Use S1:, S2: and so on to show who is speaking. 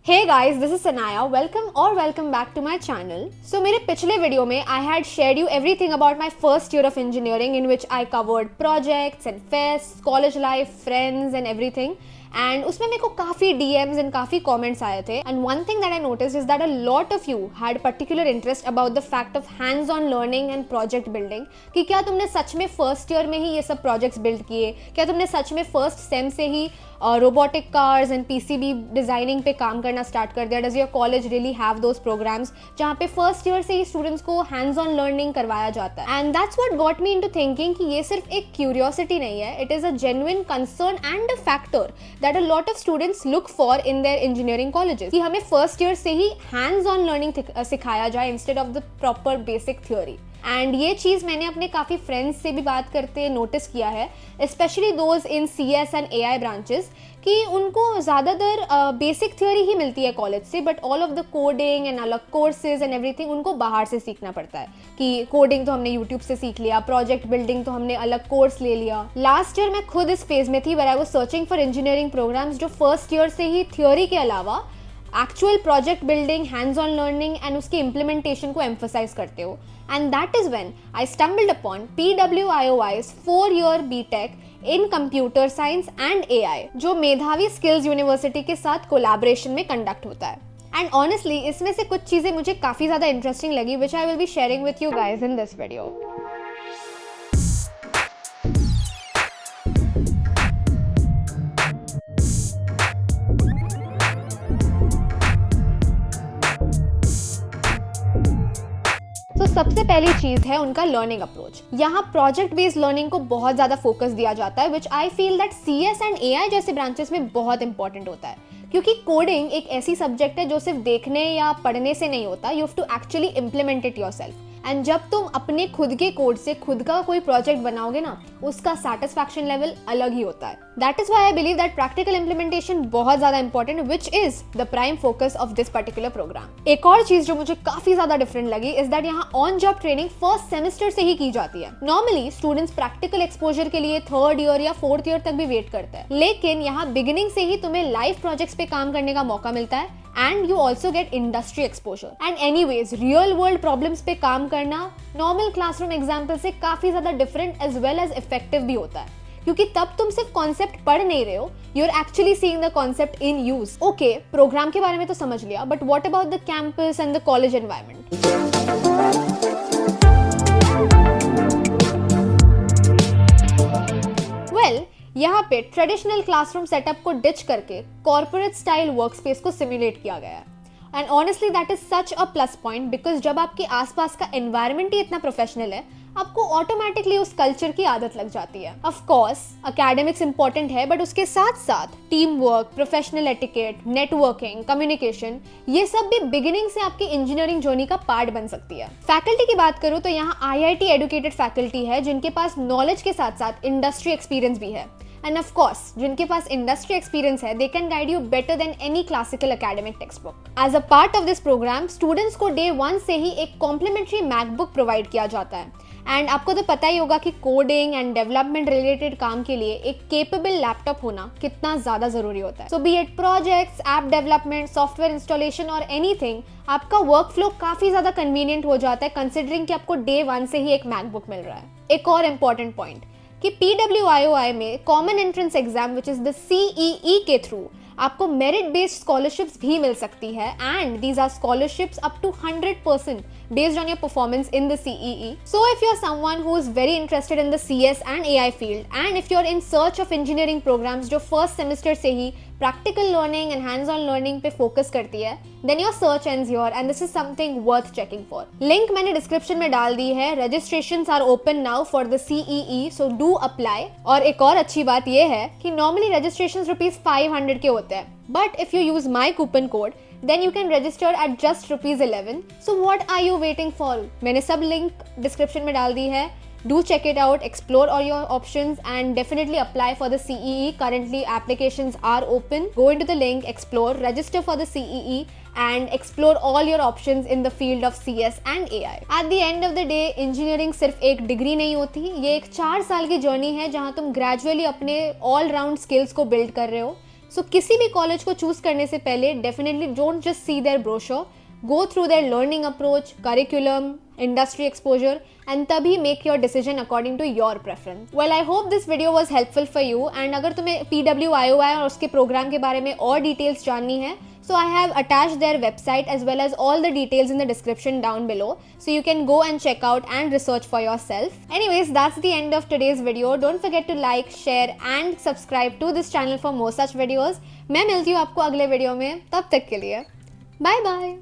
S1: Hey guys, this is Sanaya. Welcome back to my channel. So मेरे पिछले video में I had shared you everything about my first year of engineering in which I covered projects and fests, college life, friends and everything. And उसमें मेरे को काफ़ी DMs and काफ़ी comments आए थे. And one thing that I noticed is that a lot of you had particular interest about the fact of hands-on learning and project building. कि क्या तुमने सच में first year में ही ये सब projects build किए? क्या तुमने सच में first sem से ही robotic cars and PCB designing पे काम करना स्टार्ट कर दिया? Does your college really have those programs जहाँ पे फर्स्ट ईयर से ही स्टूडेंट्स को हैंड्स ऑन लर्निंग करवाया जाता है? And that's what got me into thinking कि ये सिर्फ एक क्यूरियोसिटी नहीं है, it is a genuine concern and a factor that a lot of students look for in their engineering colleges कि हमें फर्स्ट ईयर से ही हैंड्स ऑन लर्निंग सिखाया जाए instead of the proper basic theory. And ये चीज़ मैंने अपने काफ़ी friends से भी बात करते नोटिस किया है, specially those in CS and AI branches, कि उनको ज़्यादातर बेसिक थ्योरी ही मिलती है कॉलेज से, but all of the coding and अलग कोर्सेज एंड एवरीथिंग उनको बाहर से सीखना पड़ता है. कि कोडिंग तो हमने यूट्यूब से सीख लिया, प्रोजेक्ट बिल्डिंग तो हमने अलग कोर्स ले लिया. लास्ट ईयर मैं खुद इस फेज में थी where I was searching for engineering programmes जो फर्स्ट ईयर से ही थ्योरी के अलावा actual project building, hands on learning and उसके इम्प्लीमेंटेशन को एम्फोसाइज करते हो. And that is when I stumbled upon PWIOI's 4-year BTech in computer science and AI, जो मेधावी स्किल्स यूनिवर्सिटी के साथ कोलैबोरेशन में कंडक्ट होता है. एंड ऑनेस्टली इसमें से कुछ चीज़ें मुझे काफ़ी ज़्यादा इंटरेस्टिंग लगी which I will be sharing with you guys in this video. सबसे पहली चीज है उनका लर्निंग अप्रोच. यहाँ प्रोजेक्ट बेस्ड लर्निंग को बहुत ज्यादा फोकस दिया जाता है which I feel that CS and AI जैसे ब्रांचेस में बहुत इंपॉर्टेंट होता है, क्योंकि कोडिंग एक ऐसी सब्जेक्ट है जो सिर्फ देखने या पढ़ने से नहीं होता. You have to actually implement it yourself. And जब तुम अपने खुद के कोड से खुद का कोई प्रोजेक्ट बनाओगे ना, उसका सेटिस्फैक्शन लेवल अलग ही होता है. That is why I believe that practical implementation बहुत ज्यादा important which is the prime focus of this particular programme. एक और चीज जो मुझे काफी ज्यादा डिफरेंट लगी इज दैट यहाँ on job training first semester से ही की जाती है. नॉर्मली स्टूडेंट्स प्रैक्टिकल एक्सपोजर के लिए 3rd ईयर या 4th ईयर तक भी वेट करते हैं, लेकिन यहाँ बिगिनिंग से ही तुम्हें लाइव प्रोजेक्ट्स पे काम करने का मौका मिलता है. And you also get industry exposure. And anyways, real world problems पे काम करना normal classroom example से काफी ज्यादा different as well as effective भी होता है, क्योंकि तब तुम सिर्फ कॉन्सेप्ट पढ़ नहीं रहे हो, you're actually seeing the concept in use. Okay, programme के बारे में तो समझ लिया, but what about the campus and the college environment? Well, यहाँ पे ट्रेडिशनल क्लासरूम सेटअप को डिच करके कॉर्पोरेट स्टाइल वर्कस्पेस को सिमुलेट किया गया है. And honestly that is such a plus point, because जब आपके आसपास का एनवायरनमेंट ही इतना प्रोफेशनल है, आपको ऑटोमेटिकली उस कल्चर की आदत लग जाती है. ऑफ कोर्स एकेडमिक्स इंपॉर्टेंट है, बट उसके साथ साथ team work, professional etiquette, networking, communication, ये सब भी बिगिनिंग से आपकी इंजीनियरिंग जर्नी का पार्ट बन सकती है. फैकल्टी की बात करूँ तो यहाँ IIT एडुकेटेड फैकल्टी है जिनके पास नॉलेज के साथ साथ इंडस्ट्री एक्सपीरियंस भी है. And of course, जिनके पास इंडस्ट्री एक्सपीरियंस है, they can guide you better than any classical academic textbook. As a part of this program, students को day 1 से ही एक complimentary MacBook प्रोवाइड किया जाता है. एंड आपको तो पता ही होगा कि कोडिंग एंड डेवलपमेंट रिलेटेड काम के लिए एक केपेबल लैपटॉप होना कितना ज़्यादा ज़रूरी होता है. So be it projects, app development, software installation और एनीथिंग, आपका वर्क फ्लो काफ़ी ज़्यादा कन्वीनियंट हो जाता है कंसिडरिंग कि आपको day 1 से ही एक मैकबुक मिल रहा है. एक और इम्पॉर्टेंट पॉइंट कि PWIOI में common entrance exam which is the CEE के थ्रू आपको मेरिट बेस्ड स्कॉलरशिप्स भी मिल सकती है. And these are scholarships up to 100% based on your performance in the CEE. So if you're someone who is very interested in the CS and AI field, and if you're in search of engineering programs जो first semester से ही practical learning and hands-on learning पे focus करती है, then your search ends here and this is something worth checking for. Link मैंने description में डाल दी है. Registrations are open now for the CEE, so do apply. और एक और अच्छी बात ये है कि normally registrations ₹500 के होते हैं, but if you use my coupon code, then you can register at just ₹11. So what are you waiting for? मैंने सब लिंक डिस्क्रिप्शन में डाल दी है. Do check it out, explore all your options and definitely apply for the CEE. Currently applications are open. Go into the link, explore, register for the CEE and explore all your options in the field of CS and AI. At the end of the day, engineering सिर्फ एक degree नहीं होती, ये एक 4 साल की journey है जहाँ तुम ग्रेजुअली अपने ऑल राउंड स्किल्स को बिल्ड कर रहे हो. सो किसी भी कॉलेज को चूज करने से पहले definitely don't just see their brochure, go through their learning approach, curriculum, industry exposure, and तभी make your decision according to your preference. Well, I hope this video was helpful for you, and अगर तुम्हें PWIOI और उसके programme के बारे में और details जाननी है, so I have attached their website as well as all the details in the description down below, so you can go and check out and research for yourself. Anyways, that's the end of today's video. Don't forget to like, share and subscribe to this channel for more such videos. मैं मिलती हूँ आपको अगले video में, तब तक के लिए बाय बाय.